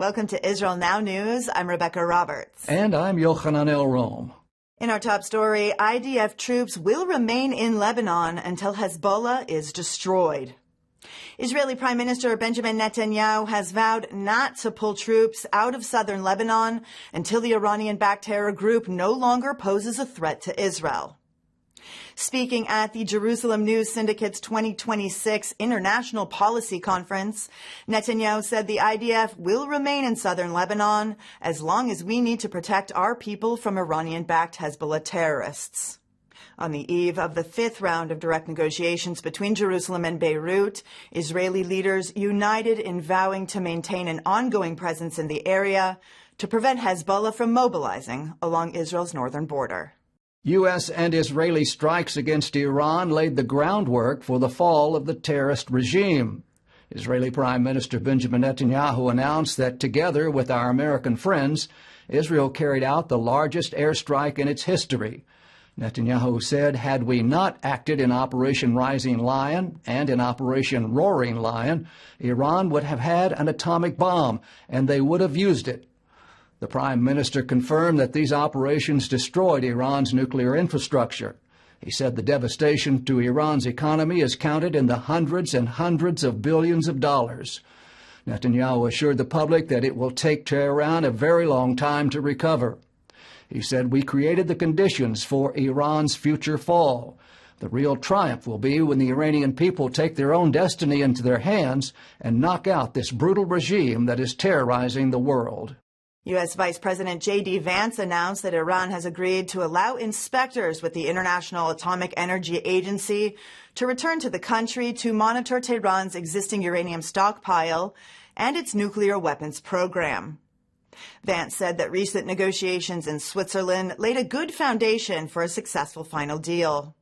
Welcome to Israel Now News. I'm Rebecca Roberts. And I'm Yochanan El Rome. In our top story, IDF troops will remain in Lebanon until Hezbollah is destroyed. Israeli Prime Minister Benjamin Netanyahu has vowed not to pull troops out of southern Lebanon until the Iranian-backed terror group no longer poses a threat to Israel. Speaking at the Jerusalem News Syndicate's 2026 International Policy Conference, Netanyahu said the IDF will remain in southern Lebanon as long as we need to protect our people from Iranian-backed Hezbollah terrorists. On the eve of the fifth round of direct negotiations between Jerusalem and Beirut, Israeli leaders united in vowing to maintain an ongoing presence in the area to prevent Hezbollah from mobilizing along Israel's northern border. U.S. and Israeli strikes against Iran laid the groundwork for the fall of the terrorist regime. Israeli Prime Minister Benjamin Netanyahu announced that together with our American friends, Israel carried out the largest airstrike in its history. Netanyahu said, had we not acted in Operation Rising Lion and in Operation Roaring Lion, Iran would have had an atomic bomb, and they would have used it. The Prime Minister confirmed that these operations destroyed Iran's nuclear infrastructure. He said the devastation to Iran's economy is counted in the hundreds and hundreds of billions of dollars. Netanyahu assured the public that it will take Tehran a very long time to recover. He said, we created the conditions for Iran's future fall. The real triumph will be when the Iranian people take their own destiny into their hands and knock out this brutal regime that is terrorizing the world. U.S. Vice President J.D. Vance announced that Iran has agreed to allow inspectors with the International Atomic Energy Agency to return to the country to monitor Tehran's existing uranium stockpile and its nuclear weapons program. Vance said that recent negotiations in Switzerland laid a good foundation for a successful final deal.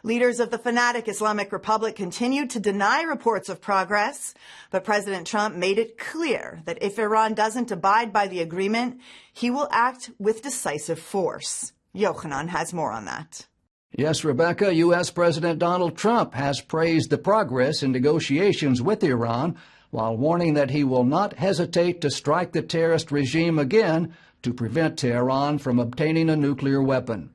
Leaders of the fanatic Islamic Republic continued to deny reports of progress, but President Trump made it clear that if Iran doesn't abide by the agreement, he will act with decisive force. Yochanan has more on that. Yes, Rebecca, U.S. President Donald Trump has praised the progress in negotiations with Iran while warning that he will not hesitate to strike the terrorist regime again to prevent Tehran from obtaining a nuclear weapon.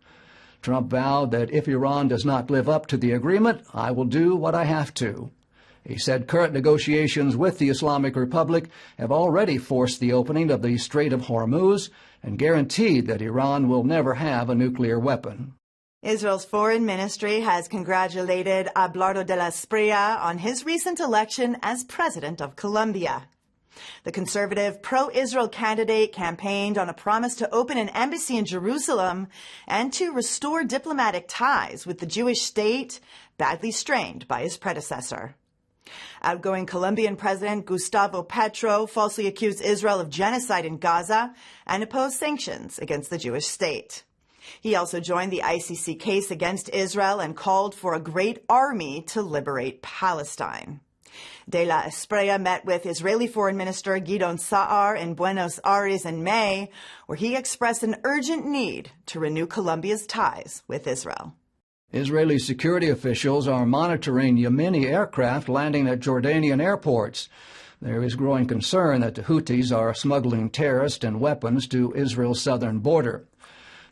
Trump vowed that if Iran does not live up to the agreement, I will do what I have to. He said current negotiations with the Islamic Republic have already forced the opening of the Strait of Hormuz and guaranteed that Iran will never have a nuclear weapon. Israel's foreign ministry has congratulated Abelardo de la Espriella on his recent election as president of Colombia. The conservative pro-Israel candidate campaigned on a promise to open an embassy in Jerusalem and to restore diplomatic ties with the Jewish state, badly strained by his predecessor. Outgoing Colombian President Gustavo Petro falsely accused Israel of genocide in Gaza and opposed sanctions against the Jewish state. He also joined the ICC case against Israel and called for a great army to liberate Palestine. De la Espriella met with Israeli Foreign Minister Gideon Sa'ar in Buenos Aires in May, where he expressed an urgent need to renew Colombia's ties with Israel. Israeli security officials are monitoring Yemeni aircraft landing at Jordanian airports. There is growing concern that the Houthis are smuggling terrorists and weapons to Israel's southern border.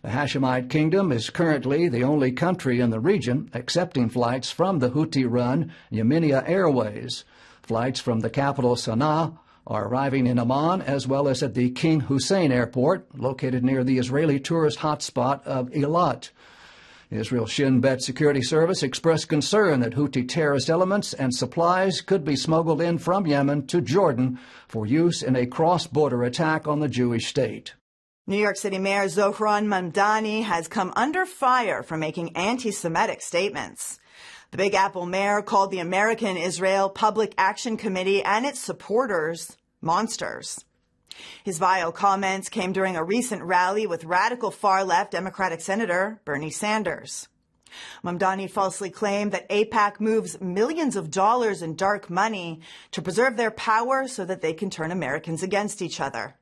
The Hashemite Kingdom is currently the only country in the region accepting flights from the Houthi-run Yemenia Airways. Flights from the capital Sana'a are arriving in Amman as well as at the King Hussein Airport, located near the Israeli tourist hotspot of Eilat. Israel's Shin Bet Security Service expressed concern that Houthi terrorist elements and supplies could be smuggled in from Yemen to Jordan for use in a cross-border attack on the Jewish state. New York City Mayor Zohran Mamdani has come under fire for making anti-Semitic statements. The Big Apple mayor called the American Israel Public Action Committee and its supporters monsters. His vile comments came during a recent rally with radical far-left Democratic Senator Bernie Sanders. Mamdani falsely claimed that AIPAC moves millions of dollars in dark money to preserve their power so that they can turn Americans against each other.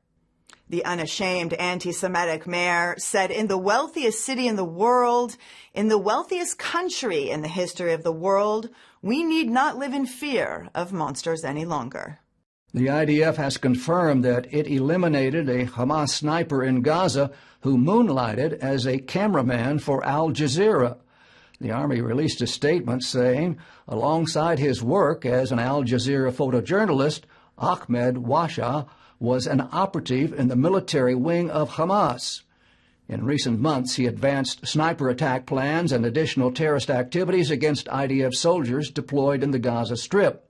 The unashamed anti-Semitic mayor said in the wealthiest city in the world, in the wealthiest country in the history of the world, we need not live in fear of monsters any longer. The IDF has confirmed that it eliminated a Hamas sniper in Gaza who moonlighted as a cameraman for Al Jazeera. The Army released a statement saying, alongside his work as an Al Jazeera photojournalist, Ahmed Washa was an operative in the military wing of Hamas. In recent months, he advanced sniper attack plans and additional terrorist activities against IDF soldiers deployed in the Gaza Strip.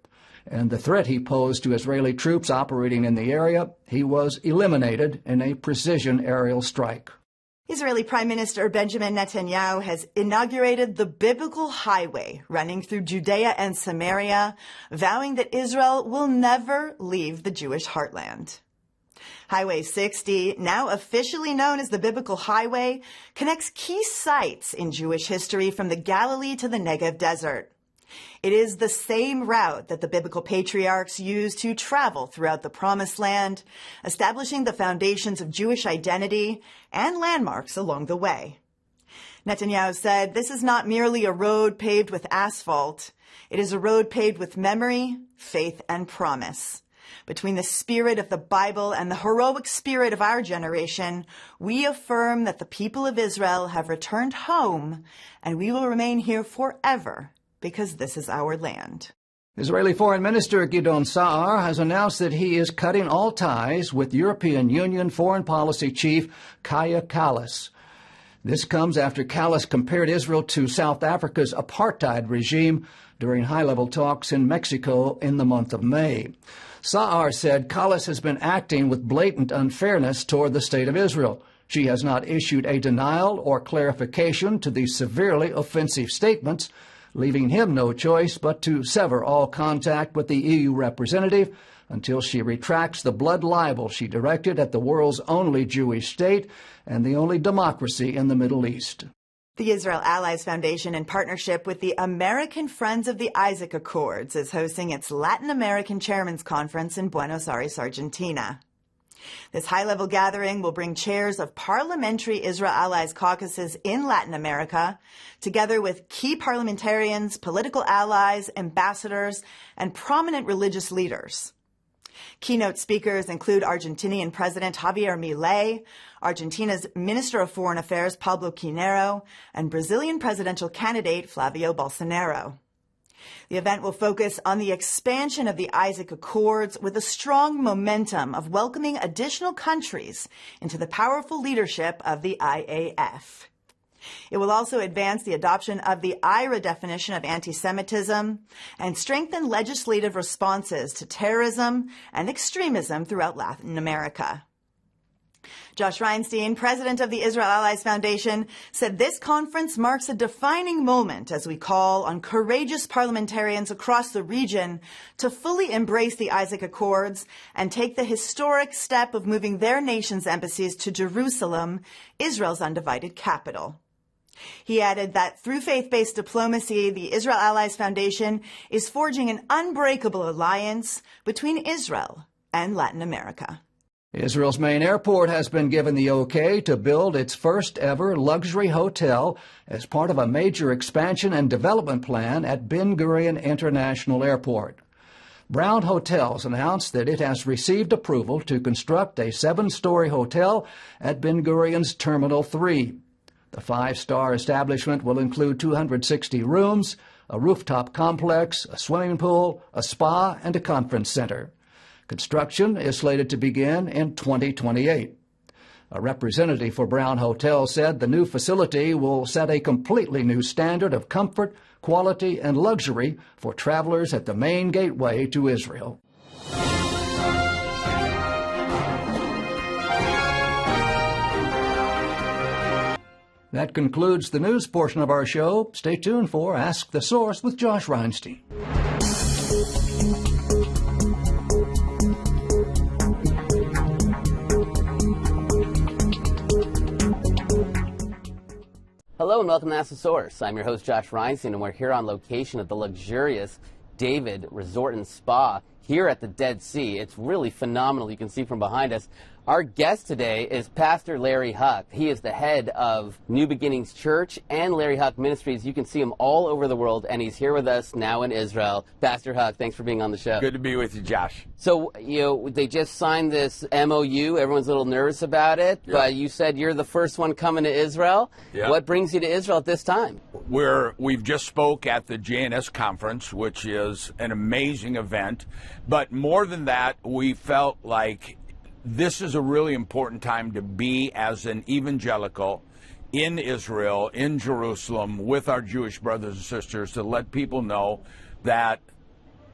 And the threat he posed to Israeli troops operating in the area, he was eliminated in a precision aerial strike. Israeli Prime Minister Benjamin Netanyahu has inaugurated the biblical highway running through Judea and Samaria, vowing that Israel will never leave the Jewish heartland. Highway 60, now officially known as the Biblical Highway, connects key sites in Jewish history from the Galilee to the Negev Desert. It is the same route that the biblical patriarchs used to travel throughout the Promised Land, establishing the foundations of Jewish identity and landmarks along the way. Netanyahu said this is not merely a road paved with asphalt. It is a road paved with memory, faith, and promise. Between the spirit of the Bible and the heroic spirit of our generation, we affirm that the people of Israel have returned home, and we will remain here forever because this is our land. Israeli Foreign Minister Gideon Sa'ar has announced that he is cutting all ties with European Union Foreign Policy Chief Kaja Kallas. This comes after Kallas compared Israel to South Africa's apartheid regime during high-level talks in Mexico in the month of May. Sa'ar said Kallas has been acting with blatant unfairness toward the State of Israel. She has not issued a denial or clarification to these severely offensive statements, leaving him no choice but to sever all contact with the EU representative until she retracts the blood libel she directed at the world's only Jewish state and the only democracy in the Middle East. The Israel Allies Foundation, in partnership with the American Friends of the Isaac Accords, is hosting its Latin American Chairman's Conference in Buenos Aires, Argentina. This high-level gathering will bring chairs of parliamentary Israel Allies caucuses in Latin America, together with key parliamentarians, political allies, ambassadors, and prominent religious leaders. Keynote speakers include Argentinian President Javier Milei, Argentina's Minister of Foreign Affairs Pablo Quinero, and Brazilian presidential candidate Flavio Bolsonaro. The event will focus on the expansion of the Isaac Accords with a strong momentum of welcoming additional countries into the powerful leadership of the IAF. It will also advance the adoption of the IRA definition of anti-Semitism and strengthen legislative responses to terrorism and extremism throughout Latin America. Josh Reinstein, president of the Israel Allies Foundation, said this conference marks a defining moment as we call on courageous parliamentarians across the region to fully embrace the Isaac Accords and take the historic step of moving their nation's embassies to Jerusalem, Israel's undivided capital. He added that through faith-based diplomacy, the Israel Allies Foundation is forging an unbreakable alliance between Israel and Latin America. Israel's main airport has been given the okay to build its first-ever luxury hotel as part of a major expansion and development plan at Ben Gurion International Airport. Brown Hotels announced that it has received approval to construct a 7-story hotel at Ben Gurion's Terminal 3. The 5-star establishment will include 260 rooms, a rooftop complex, a swimming pool, a spa, and a conference center. Construction is slated to begin in 2028. A representative for Brown Hotels said the new facility will set a completely new standard of comfort, quality, and luxury for travelers at the main gateway to Israel. That concludes the news portion of our show. Stay tuned for Ask the Source with Josh Reinstein. Hello and welcome to Ask the Source. I'm your host Josh Reinstein, and we're here on location at the luxurious David Resort and Spa here at the Dead Sea. It's really phenomenal. You can see from behind us. Our guest today is Pastor Larry Huck. He is the head of New Beginnings Church and Larry Huck Ministries. You can see him all over the world, and he's here with us now in Israel. Pastor Huck, thanks for being on the show. Good to be with you, Josh. So, they just signed this MOU. Everyone's a little nervous about it, but you said you're the first one coming to Israel. What brings you to Israel at this time? We've just spoke at the JNS conference, which is an amazing event. But more than that, we felt like this is a really important time to be as an evangelical in Israel, in Jerusalem, with our Jewish brothers and sisters, to let people know that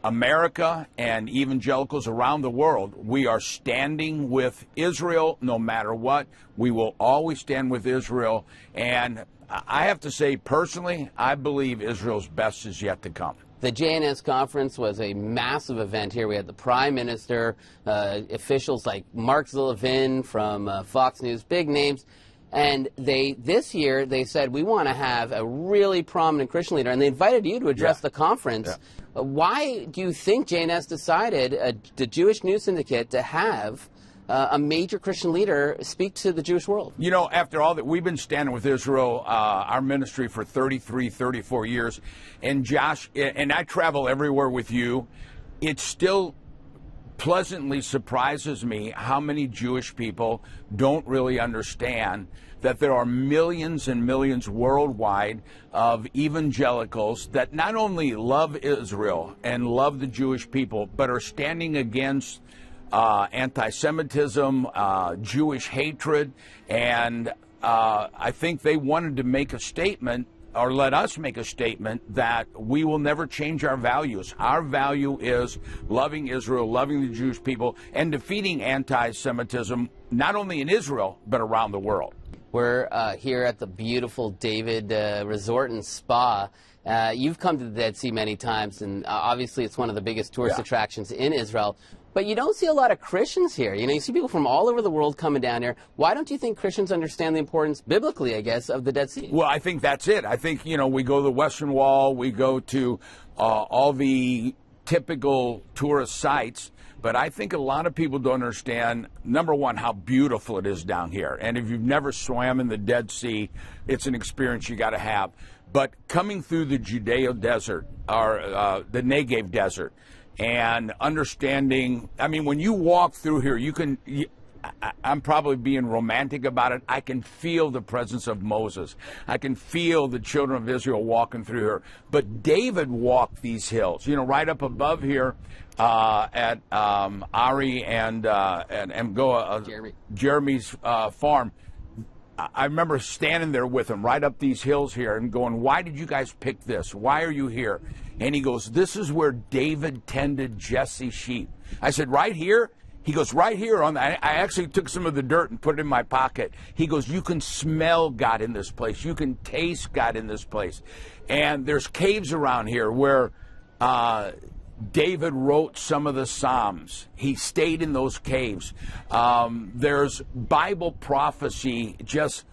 America and evangelicals around the world, we are standing with Israel no matter what. We will always stand with Israel. And I have to say, personally, I believe Israel's best is yet to come. The JNS conference was a massive event here. We had the Prime Minister, officials like Mark Zillavin from Fox News, big names. And this year, they said, we want to have a really prominent Christian leader. And they invited you to address the conference. Why do you think JNS decided, the Jewish News Syndicate, to have a major Christian leader speak to the Jewish world? You know, after all that, we've been standing with Israel, our ministry, for 33, 34 years. And Josh, and I travel everywhere with you. It still pleasantly surprises me how many Jewish people don't really understand that there are millions and millions worldwide of evangelicals that not only love Israel and love the Jewish people, but are standing against anti-Semitism, Jewish hatred, and I think they wanted to make a statement, or let us make a statement, that we will never change our values. Our value is loving Israel, loving the Jewish people, and defeating anti-Semitism, not only in Israel, but around the world. We're here at the beautiful David Resort and Spa. You've come to the Dead Sea many times, and obviously it's one of the biggest tourist attractions in Israel. But you don't see a lot of Christians here. You see people from all over the world coming down here. Why don't you think Christians understand the importance, biblically, I guess, of the Dead Sea? Well, I think that's it. I think, we go to the Western Wall, we go to all the typical tourist sites, but I think a lot of people don't understand, number one, how beautiful it is down here. And if you've never swam in the Dead Sea, it's an experience you got to have. But coming through the Judea desert, or the Negev desert, and understanding, when you walk through here, I'm probably being romantic about it. I can feel the presence of Moses. I can feel the children of Israel walking through here. But David walked these hills, right up above here at Ari and Jeremy's farm. I remember standing there with him right up these hills here and going, why did you guys pick this? Why are you here? And he goes, this is where David tended Jesse's sheep. I said, right here? He goes, right here. I actually took some of the dirt and put it in my pocket. He goes, you can smell God in this place. You can taste God in this place. And there's caves around here where David wrote some of the Psalms. He stayed in those caves. There's Bible prophecy just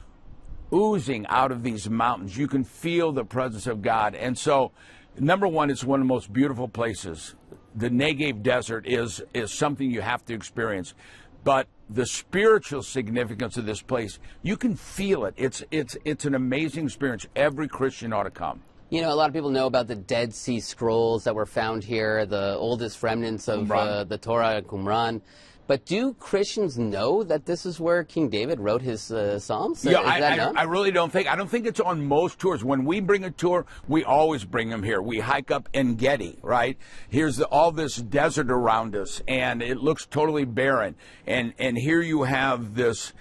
oozing out of these mountains. You can feel the presence of God. And so, number one, it's one of the most beautiful places. The Negev desert is something you have to experience. But the spiritual significance of this place, you can feel it. It's an amazing experience. Every Christian ought to come. A lot of people know about the Dead Sea Scrolls that were found here, the oldest remnants of the Torah and Qumran. But do Christians know that this is where King David wrote his Psalms? Yeah, I really don't think. I don't think it's on most tours. When we bring a tour, we always bring them here. We hike up En-Gedi, right? Here's all this desert around us, and it looks totally barren. And here you have this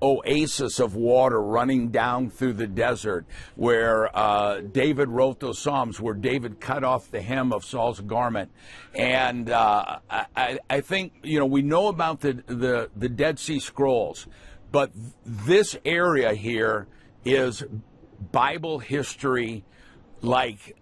oasis of water running down through the desert where David wrote those Psalms, where David cut off the hem of Saul's garment. And I think, we know about the Dead Sea Scrolls, but this area here is Bible history like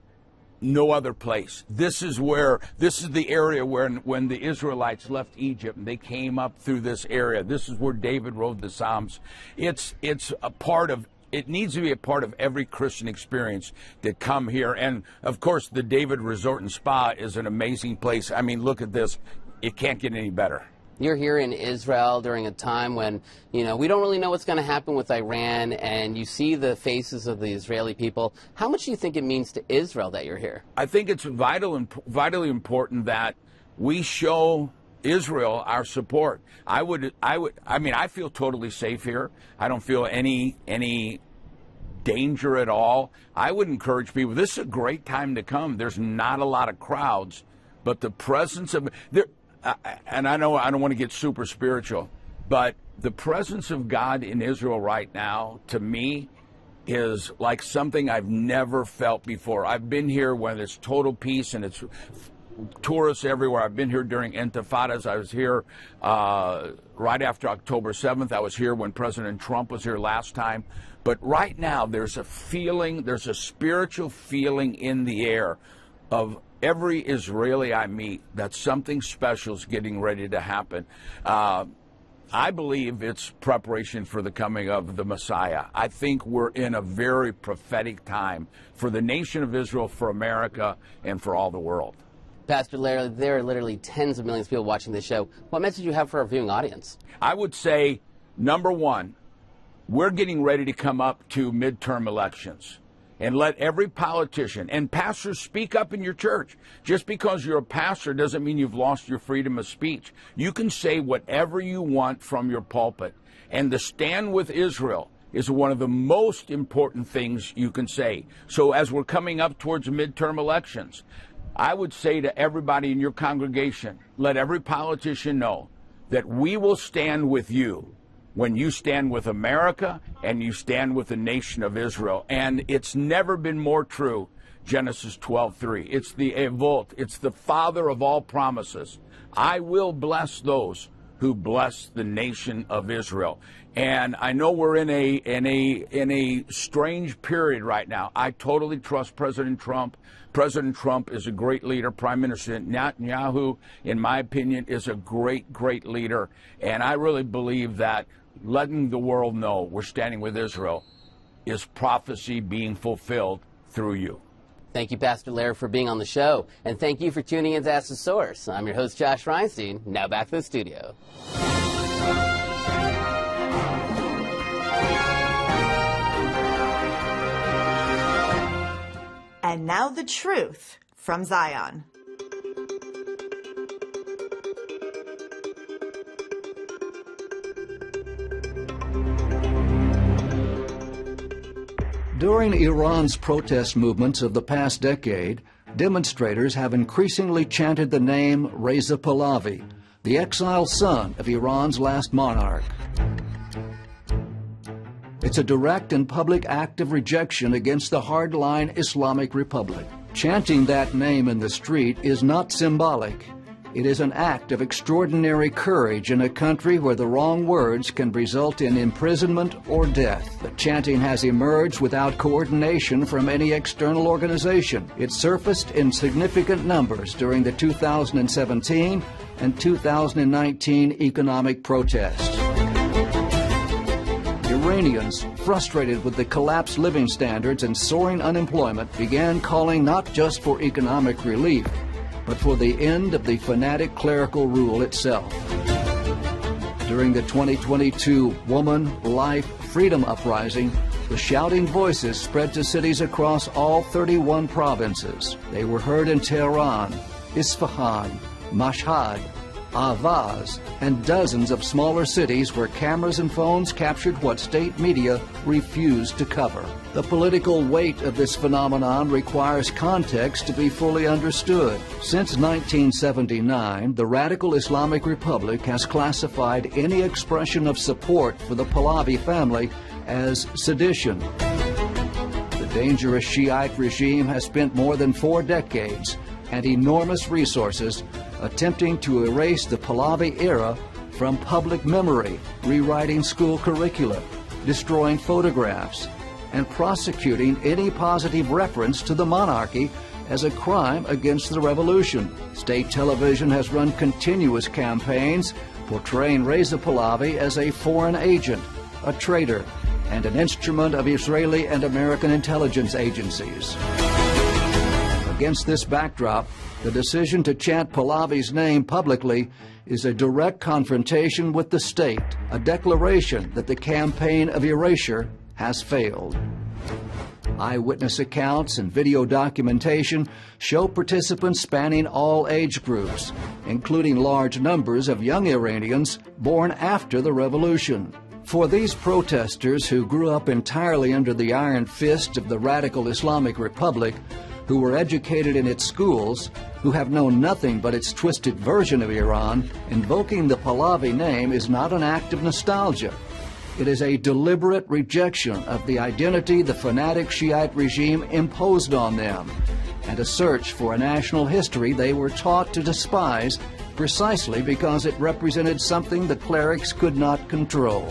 no other place. This is the area where when the Israelites left Egypt, they came up through this area. This is where David wrote the Psalms. It's a part of it needs to be a part of every Christian experience to come here. And, of course, the David Resort and Spa is an amazing place. I mean, look at this. It can't get any better. You're here in Israel during a time when, we don't really know what's going to happen with Iran, and you see the faces of the Israeli people. How much do you think it means to Israel that you're here? I think it's vitally important that we show Israel our support. I feel totally safe here. I don't feel any danger at all. I would encourage people, this is a great time to come. There's not a lot of crowds, but the presence of there. And I know I don't want to get super spiritual, but the presence of God in Israel right now, to me, is like something I've never felt before. I've been here when it's total peace and it's tourists everywhere. I've been here during intifadas. I was here right after October 7th. I was here when President Trump was here last time. But right now, there's a feeling, there's a spiritual feeling in the air of every Israeli I meet that something special is getting ready to happen. I believe it's preparation for the coming of the Messiah. I think we're in a very prophetic time for the nation of Israel, for America, and for all the world. Pastor Larry, there are literally tens of millions of people watching this show. What message do you have for our viewing audience? I would say, number one, we're getting ready to come up to midterm elections. And let every politician and pastors speak up in your church. Just because you're a pastor doesn't mean you've lost your freedom of speech. You can say whatever you want from your pulpit. And to stand with Israel is one of the most important things you can say. So as we're coming up towards midterm elections, I would say to everybody in your congregation, let every politician know that we will stand with you when you stand with America and you stand with the nation of Israel. And it's never been more true, Genesis 12:3. It's the Avot. It's the father of all promises. I will bless those who bless the nation of Israel. And I know we're in a strange period right now. I totally trust President Trump. President Trump is a great leader. Prime Minister Netanyahu, in my opinion, is a great leader. And I really believe that letting the world know we're standing with Israel is prophecy being fulfilled through you. Thank you, Pastor Larry, for being on the show. And thank you for tuning in to Ask the Source. I'm your host, Josh Reinstein. Now back to the studio. And now the truth from Zion. During Iran's protest movements of the past decade, demonstrators have increasingly chanted the name Reza Pahlavi, the exiled son of Iran's last monarch. It's a direct and public act of rejection against the hardline Islamic Republic. Chanting that name in the street is not symbolic. It is an act of extraordinary courage in a country where the wrong words can result in imprisonment or death. The chanting has emerged without coordination from any external organization. It surfaced in significant numbers during the 2017 and 2019 economic protests. Iranians, frustrated with the collapsed living standards and soaring unemployment, began calling not just for economic relief, but for the end of the fanatic clerical rule itself. During the 2022 Woman, Life, Freedom Uprising, the shouting voices spread to cities across all 31 provinces. They were heard in Tehran, Isfahan, Mashhad, Ahvaz, and dozens of smaller cities where cameras and phones captured what state media refused to cover. The political weight of this phenomenon requires context to be fully understood. Since 1979, the radical Islamic Republic has classified any expression of support for the Pahlavi family as sedition. The dangerous Shiite regime has spent more than 4 decades and enormous resources attempting to erase the Pahlavi era from public memory, rewriting school curricula, destroying photographs, and prosecuting any positive reference to the monarchy as a crime against the revolution. State television has run continuous campaigns portraying Reza Pahlavi as a foreign agent, a traitor, and an instrument of Israeli and American intelligence agencies. Against this backdrop, the decision to chant Pahlavi's name publicly is a direct confrontation with the state, a declaration that the campaign of erasure has failed. Eyewitness accounts and video documentation show participants spanning all age groups, including large numbers of young Iranians born after the revolution. For these protesters who grew up entirely under the iron fist of the radical Islamic Republic, who were educated in its schools, who have known nothing but its twisted version of Iran, invoking the Pahlavi name is not an act of nostalgia. It is a deliberate rejection of the identity the fanatic Shiite regime imposed on them, and a search for a national history they were taught to despise precisely because it represented something the clerics could not control.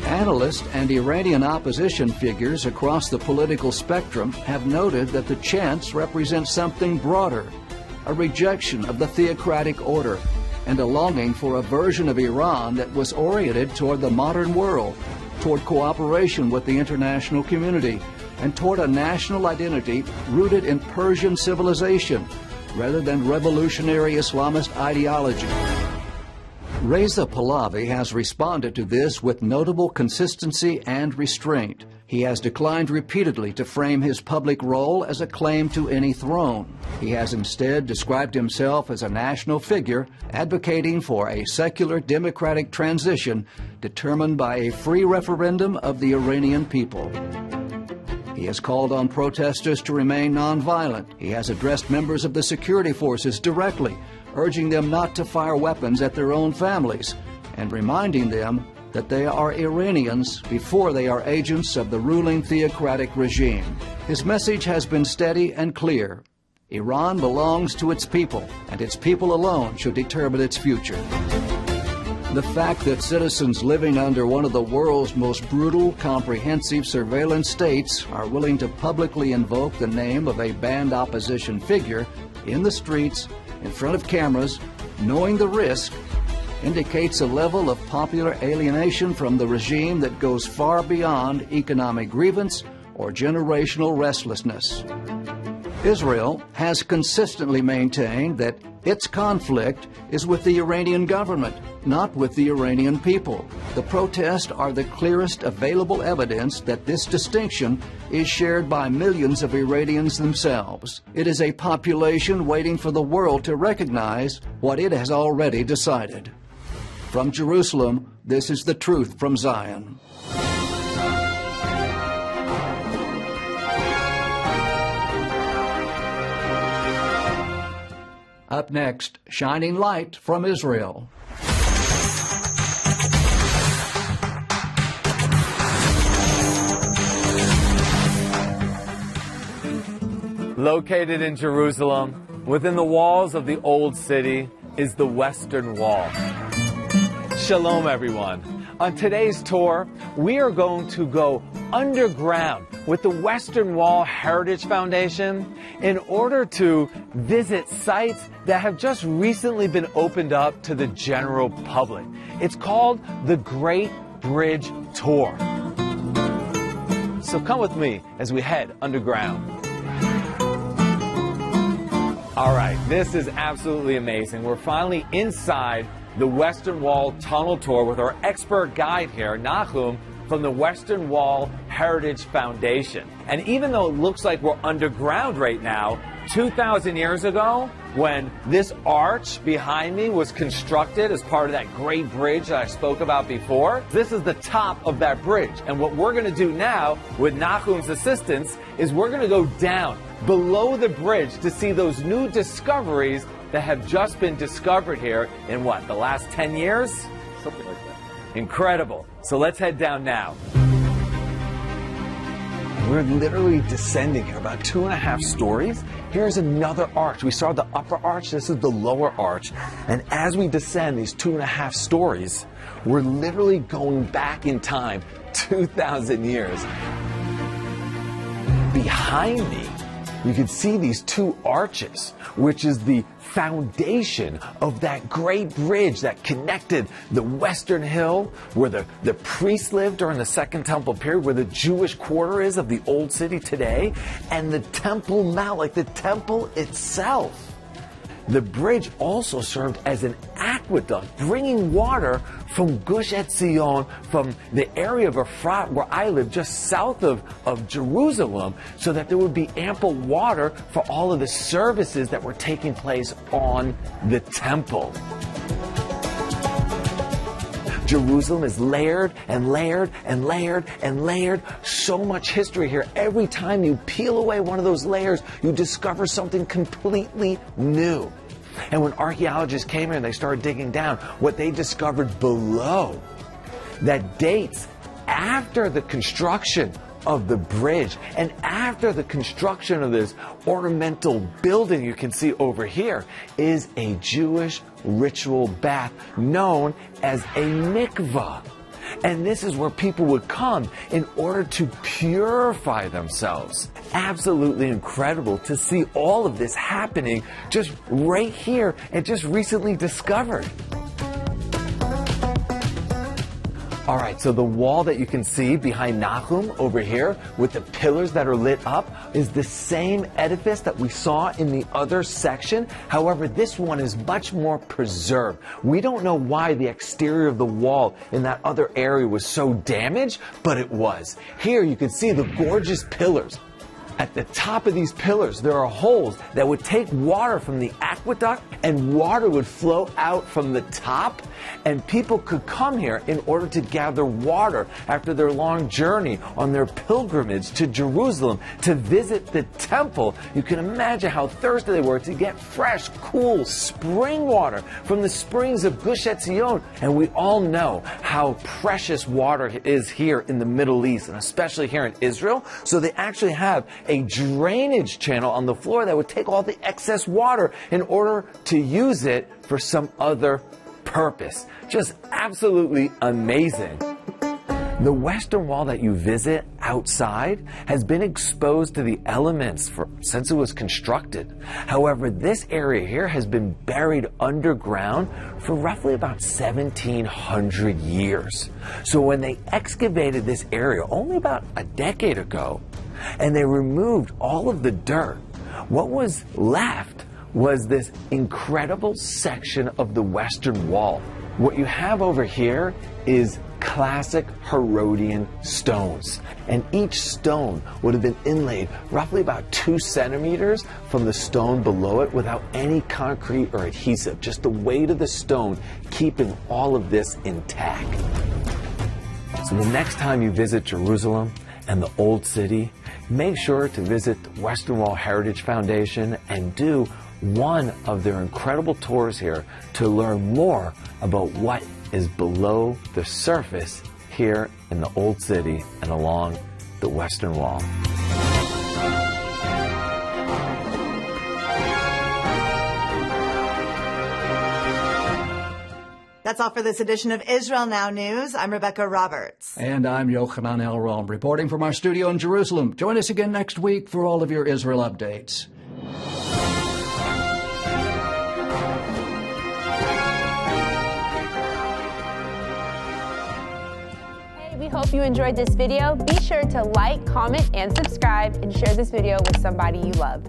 Analysts and Iranian opposition figures across the political spectrum have noted that the chants represent something broader, a rejection of the theocratic order, and a longing for a version of Iran that was oriented toward the modern world, toward cooperation with the international community, and toward a national identity rooted in Persian civilization rather than revolutionary Islamist ideology. Reza Pahlavi has responded to this with notable consistency and restraint. He has declined repeatedly to frame his public role as a claim to any throne. He has instead described himself as a national figure advocating for a secular democratic transition determined by a free referendum of the Iranian people. He has called on protesters to remain nonviolent. He has addressed members of the security forces directly, urging them not to fire weapons at their own families and reminding them that they are Iranians before they are agents of the ruling theocratic regime. His message has been steady and clear. Iran belongs to its people, and its people alone should determine its future. The fact that citizens living under one of the world's most brutal, comprehensive surveillance states are willing to publicly invoke the name of a banned opposition figure in the streets, in front of cameras, knowing the risk, indicates a level of popular alienation from the regime that goes far beyond economic grievance or generational restlessness. Israel has consistently maintained that its conflict is with the Iranian government, not with the Iranian people. The protests are the clearest available evidence that this distinction is shared by millions of Iranians themselves. It is a population waiting for the world to recognize what it has already decided. From Jerusalem, this is the truth from Zion. Up next, shining light from Israel. Located in Jerusalem, within the walls of the Old City, is the Western Wall. Shalom, everyone. On today's tour, we are going to go underground with the Western Wall Heritage Foundation in order to visit sites that have just recently been opened up to the general public. It's called the Great Bridge Tour. So come with me as we head underground. All right, this is absolutely amazing. We're finally inside the Western Wall Tunnel Tour with our expert guide here, Nahum, from the Western Wall Heritage Foundation. And even though it looks like we're underground right now, 2,000 years ago, when this arch behind me was constructed as part of that great bridge that I spoke about before, this is the top of that bridge. And what we're going to do now, with Nahum's assistance, is we're going to go down below the bridge to see those new discoveries that have just been discovered here in what, the last 10 years? Something like that. Incredible. So let's head down now. We're literally descending here about 2.5 stories. Here's another arch. We saw the upper arch. This is the lower arch. And as we descend these 2.5 stories, we're literally going back in time 2,000 years. Behind me you can see these two arches, which is the foundation of that great bridge that connected the Western Hill, where the priests lived during the Second Temple period, where the Jewish quarter is of the Old City today, and the Temple Mount, like the temple itself. The bridge also served as an aqueduct, bringing water from Gush Etzion, from the area of Efrat, where I live, just south of Jerusalem, so that there would be ample water for all of the services that were taking place on the temple. Jerusalem is layered and layered and layered and layered. So much history here. Every time you peel away one of those layers, you discover something completely new. And when archaeologists came here and they started digging down, what they discovered below that dates after the construction of the bridge and after the construction of this ornamental building you can see over here is a Jewish ritual bath known as a mikvah. And this is where people would come in order to purify themselves. Absolutely incredible to see all of this happening just right here and just recently discovered. All right, so the wall that you can see behind Nahum over here with the pillars that are lit up is the same edifice that we saw in the other section. However, this one is much more preserved. We don't know why the exterior of the wall in that other area was so damaged, but it was. Here you can see the gorgeous pillars. At the top of these pillars, there are holes that would take water from the aqueduct, and water would flow out from the top, and people could come here in order to gather water after their long journey on their pilgrimage to Jerusalem to visit the temple. You can imagine how thirsty they were to get fresh, cool spring water from the springs of Gush Etzion. And we all know how precious water is here in the Middle East, and especially here in Israel. So they actually have a drainage channel on the floor that would take all the excess water in order to use it for some other purpose. Just absolutely amazing. The Western Wall that you visit outside has been exposed to the elements since it was constructed. However, this area here has been buried underground for roughly about 1,700 years. So when they excavated this area only about a decade ago, and they removed all of the dirt, what was left was this incredible section of the Western Wall. What you have over here is classic Herodian stones, and each stone would have been inlaid roughly about 2 centimeters from the stone below it without any concrete or adhesive, just the weight of the stone keeping all of this intact. So the next time you visit Jerusalem and the Old City, make sure to visit the Western Wall Heritage Foundation and do one of their incredible tours here to learn more about what is below the surface here in the Old City and along the Western Wall. That's all for this edition of Israel Now News. I'm Rebecca Roberts. And I'm Yochanan Elron, reporting from our studio in Jerusalem. Join us again next week for all of your Israel updates. Hey, we hope you enjoyed this video. Be sure to like, comment, and subscribe, and share this video with somebody you love.